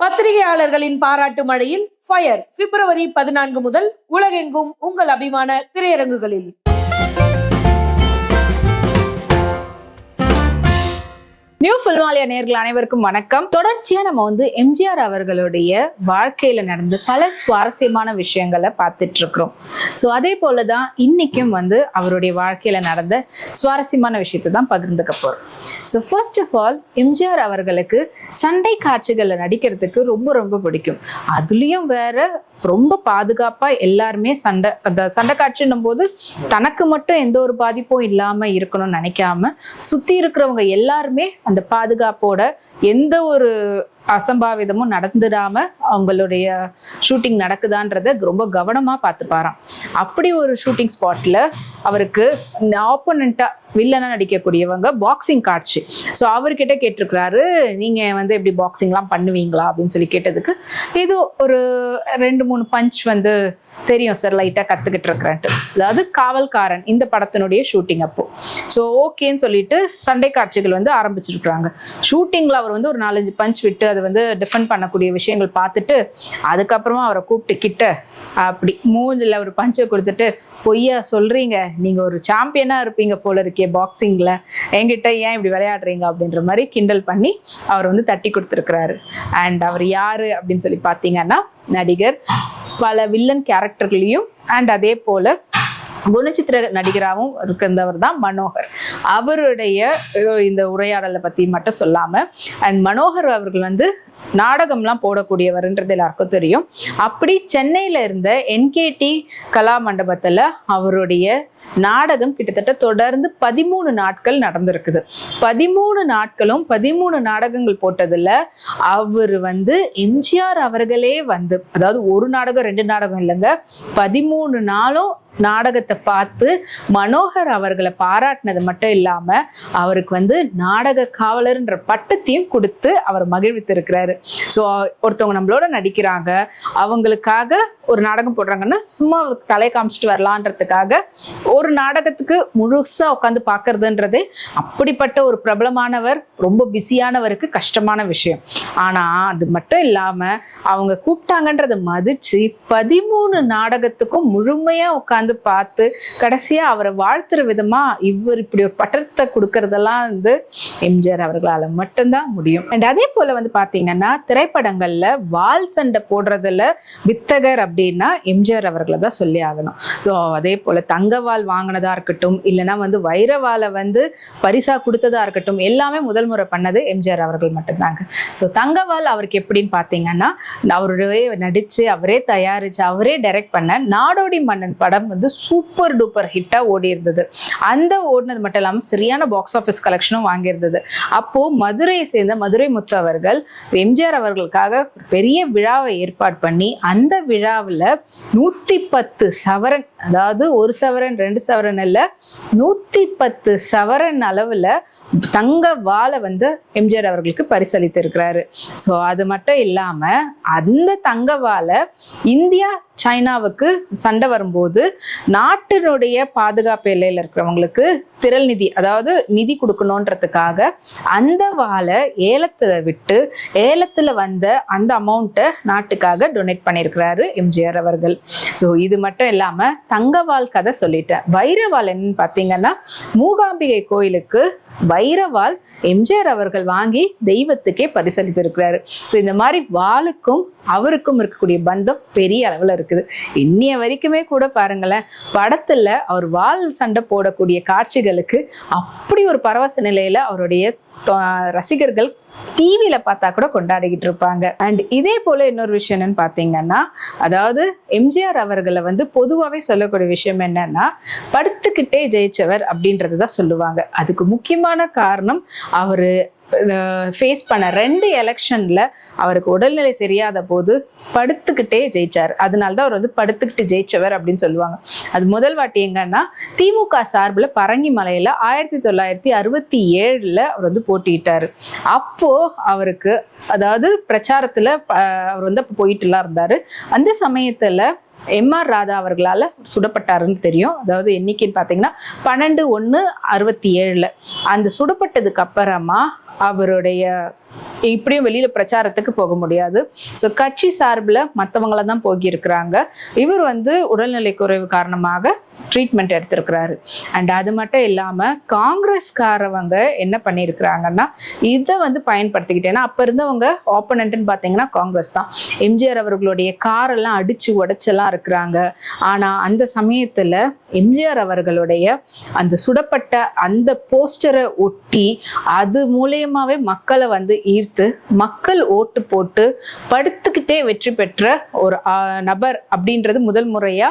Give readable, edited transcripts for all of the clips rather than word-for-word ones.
பத்திரிகையாளர்களின் பாராட்டு மழையில் ஃபயர் பிப்ரவரி 14 முதல் உலகெங்கும் உங்கள் அபிமான திரையரங்குகளில். நியூ ஃபில்மாலயா நேயர்கள் அனைவருக்கும் வணக்கம். தொடர்ச்சியா நம்ம எம்ஜிஆர் அவர்களுடைய வாழ்க்கையில நடந்து பல சுவாரஸ்யமான விஷயங்களை பார்த்துட்டு இருக்கிறோம். ஸோ அதே போலதான் இன்னைக்கும் அவருடைய வாழ்க்கையில நடந்த சுவாரஸ்யமான விஷயத்தை தான் பகிர்ந்துக்க போறோம். So first of all, MGR அவர்களுக்கு சண்டை காட்சிகள்ல நடிக்கிறதுக்கு ரொம்ப ரொம்ப பிடிக்கும். அதுலயும் வேற ரொம்ப பாதுகாப்பா எல்லாருமே சண்டை காட்சின்னும் போது தனக்கு மட்டும் எந்த ஒரு பாதிப்பும் இல்லாம இருக்கணும்னு நினைக்காம சுத்தி இருக்கிறவங்க எல்லாருமே அந்த பாதுகாப்போட எந்த ஒரு அசம்பாவிதமும் நடந்துடாம அவங்களுடைய ஷூட்டிங் நடக்குதான்றத ரொம்ப கவனமா பார்த்துப்பாராம். அப்படி ஒரு ஷூட்டிங் ஸ்பாட்ல அவருக்கு ஆப்போனண்டா வில்லனா நடிக்கக்கூடியவங்க பாக்ஸிங் காட்சி. ஸோ அவர்கிட்ட கேட்டிருக்கிறாரு, நீங்க எப்படி பாக்ஸிங்லாம் பண்ணுவீங்களா அப்படின்னு சொல்லி கேட்டதுக்கு, ஏதோ ஒரு 2-3 பஞ்ச் தெரியும் சார், லைட்டா கத்துக்கிட்டு இருக்கிறேன்ட்டு. அதாவது காவல்காரன் இந்த படத்தினுடைய ஷூட்டிங் அப்போ. ஸோ ஓகேன்னு சொல்லிட்டு சண்டை காட்சிகள் ஆரம்பிச்சிருக்கிறாங்க. ஷூட்டிங்ல அவர் ஒரு 4-5 பஞ்ச் விட்டு அதை டிஃபெண்ட் பண்ணக்கூடிய விஷயங்கள் பார்த்துட்டு, அதுக்கப்புறமா அவரை கூப்பிட்டு கிட்ட அப்படி மூஞ்சில ஒரு பஞ்சை கொடுத்துட்டு, பொய்யா சொல்றீங்க, நீங்க ஒரு சாம்பியனா இருப்பீங்க போல இருக்கே பாக்ஸிங்ல, என்கிட்ட ஏன் இப்படி விளையாடுறீங்க அப்படின்ற மாதிரி கிண்டல் பண்ணி அவர் தட்டி கொடுத்துருக்கிறாரு. அண்ட் அவர் யாரு அப்படின்னு சொல்லி பார்த்தீங்கன்னா, நடிகர், பல வில்லன் கேரக்டர்களையும் அண்ட் அதே போல குணச்சித்திர நடிகராகவும் இருக்கின்றவர் தான் மனோகர். அவருடைய இந்த உரையாடலை பத்தி மட்டும் சொல்லாம, அண்ட் மனோகர் அவர்கள் நாடகம்லாம் போடக்கூடியவர்ன்றது எல்லாருக்கும் தெரியும். அப்படி சென்னையில இருந்த என்கேடி கலா மண்டபத்துல அவருடைய நாடகம் கிட்டத்தட்ட தொடர்ந்து 13 நாட்கள் நடந்திருக்குது. 13 நாட்களும் 13 நாடகங்கள் போட்டதுல அவர் எம்ஜிஆர் அவர்களே அதாவது ஒரு நாடகம் 2 நாடகம் இல்லைங்க, 13 நாளும் நாடகத்தை பார்த்து மனோகர் அவர்களை பாராட்டினது மட்டும் இல்லாம அவருக்கு நாடக காவலர்ன்ற பட்டத்தையும் கொடுத்து அவர் மகிழ்வித்து இருக்கிறாரு. ஸோ ஒருத்தவங்க நம்மளோட நடிக்கிறாங்க, அவங்களுக்காக ஒரு நாடகம் போடுறாங்கன்னா சும்மா தலை காமிச்சிட்டு வரலான்றதுக்காக ஒரு நாடகத்துக்கு முழுசா உட்காந்து பார்க்கறதுன்றதே அப்படிப்பட்ட ஒரு பிரபலமானவர், ரொம்ப பிஸியானவருக்கு கஷ்டமான விஷயம். ஆனா அது மட்டும் இல்லாம அவங்க கூப்பிட்டாங்கன்றதை மதிச்சு 13 நாடகத்துக்கும் முழுமையா உட்காந்து பார்த்து கடைசியா அவரை வாழ்த்துற விதமா இவர் இப்படி ஒரு பட்டத்தை கொடுக்கறதெல்லாம் எம்ஜிஆர் அவர்களால மட்டும்தான் முடியும். அண்ட் அதே போல பாத்தீங்கன்னா, திரைப்படங்கள்ல வால் சண்டை போடுறதுல வித்தகர் அப்படின்னா எம்ஜிஆர் அவர்களை தான் சொல்லி ஆகணும். ஸோ அதே போல தங்கவால் வாங்கினதா இருக்கட்டும், இல்லைன்னா வைரவாலை பரிசா கொடுத்ததா இருக்கட்டும், எல்லாமே முதல் முறை பண்ணது எம்ஜிஆர் அவர்கள் மட்டும்தாங்க. ஸோ தங்கவால் அவருக்கு எப்படின்னு பார்த்தீங்கன்னா, அவருடைய நடிச்சு அவரே தயாரிச்சு அவரே டைரக்ட் பண்ண நாடோடி மன்னன் படம் சூப்பர் டூப்பர் ஹிட்டா ஓடி இருந்தது. அந்த ஓடினது மட்டும் இல்லாம சரியான பாக்ஸ் ஆஃபீஸ் கலெக்ஷனும் வாங்கியிருந்தது. அப்போ மதுரையை சேர்ந்த மதுரை முத்து அவர்கள் எம்ஜிஆர் அவர்களுக்காக பெரிய விழாவை ஏற்பாடு பண்ணி, அந்த விழாவில் 110 சவரன், அதாவது 1 சவரன் 2 சவரன் இல்ல, 110 சவரன் அளவுல தங்க வாழை எம்ஜிஆர் அவர்களுக்கு பரிசளித்து இருக்கிறாரு. ஸோ அது மட்டும் இல்லாம அந்த தங்க வாழை இந்தியா சைனாவுக்கு சண்டை வரும்போது நாட்டினுடைய பாதுகாப்பு எல்லையில் இருக்கிறவங்களுக்கு திரள் நிதி, அதாவது நிதி கொடுக்கணுன்றதுக்காக அந்த வாழை ஏலத்துல விட்டு ஏலத்துல அந்த அமௌண்ட்டை நாட்டுக்காக டொனேட் பண்ணியிருக்கிறாரு எம்ஜிஆர் அவர்கள். ஸோ இது மட்டும் இல்லாம தங்கவால் கதை சொல்லிட்டேன். வைரவால் என்னன்னு பார்த்தீங்கன்னா, மூகாம்பிகை கோயிலுக்கு வைரவால் எம்ஜிஆர் அவர்கள் வாங்கி தெய்வத்துக்கே பரிசளித்து இருக்கிறாரு. ஸோ இந்த மாதிரி வாளுக்கும் அவருக்கும் இருக்கக்கூடிய பந்தம் பெரிய அளவில் இருக்குது. இன்னைய வரைக்குமே கூட பாருங்களேன், படத்துல அவர் வாள் சண்டை போடக்கூடிய காட்சிகளுக்கு அப்படி ஒரு பரவச நிலையில அவருடைய ரசிகர்கள் டிவியில பார்த்தா கூட கொண்டாடிக்கிட்டு இருப்பாங்க. அண்ட் இதே போல இன்னொரு விஷயம் என்னன்னு பாத்தீங்கன்னா, அதாவது எம்ஜிஆர் அவர்களை பொதுவாகவே சொல்லக்கூடிய விஷயம் என்னன்னா, படுத்துக்கிட்டே ஜெயிச்சவர் அப்படின்றதுதான் சொல்லுவாங்க. அதுக்கு முக்கியமான காரணம், அவரு ஃபேஸ் பண்ண 2 எலெக்ஷன்ல அவருக்கு உடல்நிலை சரியாத போது படுத்துக்கிட்டே ஜெயிச்சார். அதனால்தான் அவர் படுத்துக்கிட்டு ஜெயிச்சவர் அப்படின்னு சொல்லுவாங்க. அது முதல் வாட்டி எங்கன்னா, திமுக சார்பில் பரங்கி மலையில 1967 அவர் போட்டியிட்டாரு. அப்போ அவருக்கு, அதாவது பிரச்சாரத்துல அவர் போயிட்டுலாம் இருந்தாரு. அந்த சமயத்துல எம்.ஆர். ராதா அவர்களால சுடப்பட்டாருன்னு தெரியும். அதாவது என்னைக்குன்னு பார்த்தீங்கன்னா 12/1/67. அந்த சுடப்பட்டதுக்கு அப்புறமா அவருடைய இப்படியும் வெளியில பிரச்சாரத்துக்கு போக முடியாது. ஸோ கட்சி சார்பில் மற்றவங்கள தான் போகியிருக்கிறாங்க. இவர் வந்து உடல்நிலை குறைவு காரணமாக ட்ரீட்மெண்ட் எடுத்திருக்கிறாரு. அண்ட் அது மட்டும் இல்லாமல் காங்கிரஸ்காரவங்க என்ன பண்ணியிருக்கிறாங்கன்னா இதை வந்து பயன்படுத்திக்கிட்டு, ஏன்னா அப்போ இருந்தவங்க ஆப்போனன்ட்னு பார்த்தீங்கன்னா காங்கிரஸ் தான். எம்ஜிஆர் அவர்களுடைய காரெல்லாம் அடிச்சு உடைச்செல்லாம் இருக்கிறாங்க. ஆனால் அந்த சமயத்தில் எம்ஜிஆர் அவர்களுடைய அந்த சுடப்பட்ட அந்த போஸ்டரை ஒட்டி அது மூலியமாவே மக்களை வந்து ஈர்த்து மக்கள் ஓட்டு போட்டு படுத்துக்கிட்டே வெற்றி பெற்ற ஒரு நபர் அப்படின்றது முதல் முறையா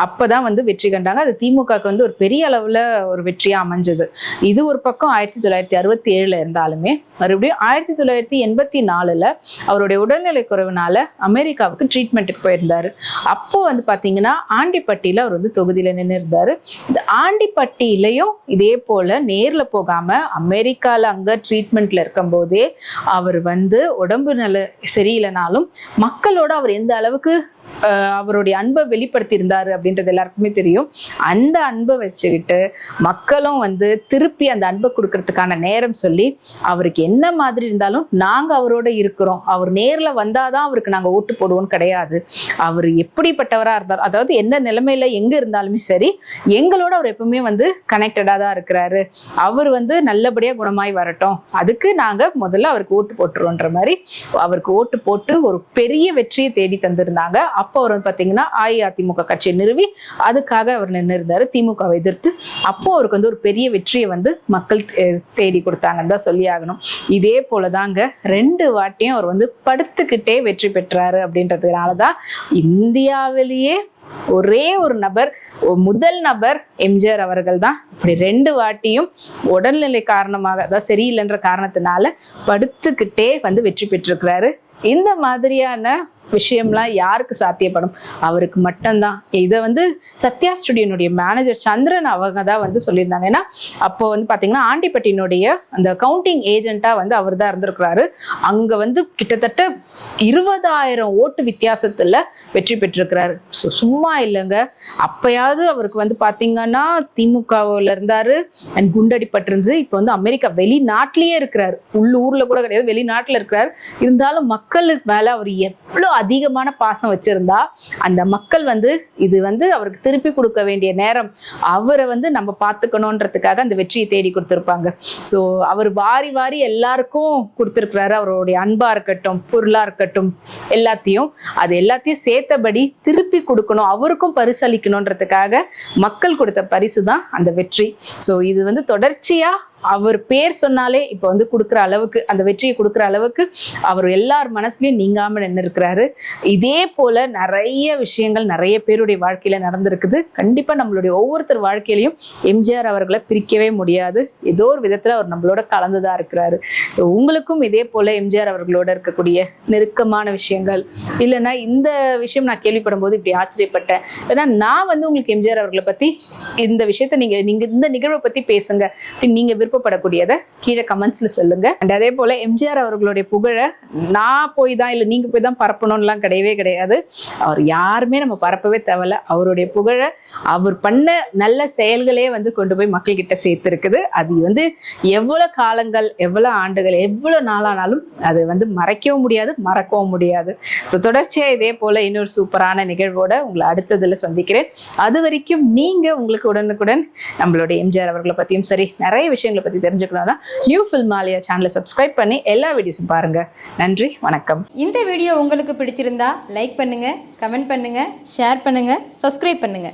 அப்பதான் வந்து வெற்றி கண்டாங்க. அது திமுகவுக்கு வந்து ஒரு பெரிய அளவுல ஒரு வெற்றியா அமைஞ்சது. இது ஒரு பக்கம் 1967 இருந்தாலுமே மறுபடியும் 1984 அவருடைய உடல்நிலை குறைவுனால அமெரிக்காவுக்கு ட்ரீட்மெண்ட்டுக்கு போயிருந்தாரு. அப்போ வந்து பாத்தீங்கன்னா ஆண்டிப்பட்டியில அவர் வந்து தொகுதியில நின்று இருந்தாரு. இந்த ஆண்டிப்பட்டியிலையும் இதே போல நேர்ல போகாம அமெரிக்கால அங்க ட்ரீட்மெண்ட்ல இருக்கும் போதே அவர் வந்து உடம்பு நல்ல சரியில்லைனாலும் மக்களோட அவர் எந்த அளவுக்கு அவருடைய அன்பை வெளிப்படுத்தி இருந்தாரு அப்படின்றது எல்லாருக்குமே தெரியும். அந்த அன்பை வச்சுக்கிட்டு மக்களும் வந்து திருப்பி அந்த அன்பை கொடுக்கறதுக்கான நேரம் சொல்லி அவருக்கு என்ன மாதிரி இருந்தாலும் நாங்க அவரோட இருக்கிறோம், அவர் நேர்ல வந்தாதான் அவருக்கு நாங்க ஓட்டு போடுவோம் கிடையாது. அவர் எப்படிப்பட்டவரா இருந்தாலும், அதாவது என்ன நிலைமையில எங்க இருந்தாலுமே சரி, எங்களோட அவர் எப்பவுமே வந்து கனெக்டடா தான் இருக்கிறாரு. அவர் வந்து நல்லபடியா குணமாய் வரட்டும், அதுக்கு நாங்க முதல்ல அவருக்கு ஓட்டு போட்டுருவோன்ற மாதிரி அவருக்கு ஓட்டு போட்டு ஒரு பெரிய வெற்றியை தேடி தந்திருந்தாங்க. அப்போ அவர் பாத்தீங்கன்னா அஇஅதிமுக கட்சியை நிறுவி அதுக்காக அவர் நின்று இருந்தாரு திமுகவை எதிர்த்து. அப்போ அவருக்கு வந்து ஒரு பெரிய வெற்றியை வந்து மக்கள் தேடி கொடுத்தாங்கன்னு தான் சொல்லி ஆகணும். இதே போலதாங்க 2 வாட்டியும் அவர் வந்து படுத்துக்கிட்டே வெற்றி பெற்றாரு. அப்படின்றதுனாலதான் இந்தியாவிலேயே ஒரே ஒரு நபர், முதல் நபர் எம்ஜிஆர் அவர்கள் தான் இப்படி 2 வாட்டியும் உடல்நிலை காரணமாக அதாவது சரியில்லைன்ற காரணத்தினால படுத்துக்கிட்டே வந்து வெற்றி பெற்றிருக்கிறாரு. இந்த மாதிரியான விஷயம்லாம் யாருக்கு சாத்தியப்படும்? அவருக்கு மட்டும்தான். இதை வந்து சத்யா ஸ்டுடியோனுடைய மேனேஜர் சந்திரன் அவங்க தான் வந்து சொல்லியிருந்தாங்க. ஏன்னா அப்போ வந்து பாத்தீங்கன்னா ஆண்டிப்பட்டியினுடைய அந்த கவுண்டிங் ஏஜென்ட்டா வந்து அவர் தான் இருந்திருக்கிறாரு. அங்க வந்து கிட்டத்தட்ட 20,000 ஓட்டு வித்தியாசத்துல வெற்றி பெற்றிருக்கிறாரு. ஸோ சும்மா இல்லைங்க. அப்பயாவது அவருக்கு வந்து பாத்தீங்கன்னா திமுகவில் இருந்தாரு அண்ட் குண்டடிப்பட்டிருந்தது. இப்போ வந்து அமெரிக்கா வெளிநாட்டிலேயே இருக்கிறாரு, உள்ளூர்ல கூட கிடையாது, வெளிநாட்டுல இருக்கிறாரு. இருந்தாலும் மக்களுக்கு மேல அவர் எவ்வளவு அதிகமான பாசம் வச்சிருந்தா அந்த மக்கள் வந்து இது வந்து அவருக்கு திருப்பி கொடுக்க வேண்டிய நேரம், அவரை வந்து நம்ம பார்த்துக்கணுன்றதுக்காக அந்த வெற்றியை தேடி கொடுத்துருப்பாங்க. ஸோ அவர் வாரி வாரி எல்லாருக்கும் கொடுத்துருக்கிறாரு. அவருடைய அன்பா இருக்கட்டும், பொருளா இருக்கட்டும், எல்லாத்தையும் சேர்த்தபடி திருப்பி கொடுக்கணும், அவருக்கும் பரிசளிக்கணும்ன்றதுக்காக மக்கள் கொடுத்த பரிசு தான் அந்த வெற்றி. ஸோ இது வந்து தொடர்ச்சியா அவர் பேர் சொன்னாலே இப்போ வந்து கொடுக்குற அளவுக்கு, அந்த வெற்றியை கொடுக்குற அளவுக்கு அவர் எல்லார் மனசுலயும் நீங்காம நின்று இருக்கிறாரு. இதே போல நிறைய விஷயங்கள் நிறைய பேருடைய வாழ்க்கையில நடந்திருக்குது. கண்டிப்பா நம்மளுடைய ஒவ்வொருத்தர் வாழ்க்கையிலையும் எம்ஜிஆர் அவர்களை பிரிக்கவே முடியாது. ஏதோ ஒரு விதத்துல அவர் நம்மளோட கலந்துதான் இருக்கிறாரு. ஸோ உங்களுக்கும் இதே போல எம்ஜிஆர் அவர்களோட இருக்கக்கூடிய நெருக்கமான விஷயங்கள், இல்லைன்னா இந்த விஷயம் நான் கேள்விப்படும் போது இப்படி ஆச்சரியப்பட்டேன், ஏன்னா நான் வந்து உங்களுக்கு எம்ஜிஆர் அவர்களை பத்தி இந்த விஷயத்த நீங்க இந்த நிகழ்வை பத்தி பேசுங்க நீங்க விருப்பப்படக்கூடியதை கீழே கமெண்ட்ஸ்ல சொல்லுங்க. அண்ட் அதே போல எம்ஜிஆர் அவர்களுடைய புகழ நான் போய் தான் இல்லை நீங்க போய் தான் பரப்பணும்லாம் கிடையவே கிடையாது. அவர் யாருமே நம்ம பரப்பவே தேவையில்ல. அவருடைய புகழ அவர் பண்ண நல்ல செயல்களே வந்து கொண்டு போய் மக்கள் கிட்ட சேர்த்து இருக்குது. அது வந்து எவ்வளவு காலங்கள், எவ்வளவு ஆண்டுகள், எவ்வளவு நாளானாலும் அது வந்து மறைக்கவும் முடியாது, மறக்கவும் முடியாது. ஸோ தொடர்ச்சியா இதே போல இன்னொரு சூப்பரான நிகழ்வோட உங்களை அடுத்ததுல சந்திக்கிறேன். அது வரைக்கும் நீங்க உங்களுக்கு உடனுக்குடன் நம்மளுடைய எம்ஜிஆர் அவர்களை பத்தியும் சரி நிறைய விஷயங்களை பத்தி தெரிஞ்சுக்கணும்னா நியூ ஃபில்மாலியா சேனலை சப்ஸ்கிரைப் பண்ணி எல்லா வீடியோஸும் பாருங்க. நன்றி, வணக்கம். இந்த வீடியோ உங்களுக்கு பிடிச்சிருந்தா லைக் பண்ணுங்க, கமெண்ட் பண்ணுங்க, ஷேர் பண்ணுங்க, சப்ஸ்கிரைப் பண்ணுங்க.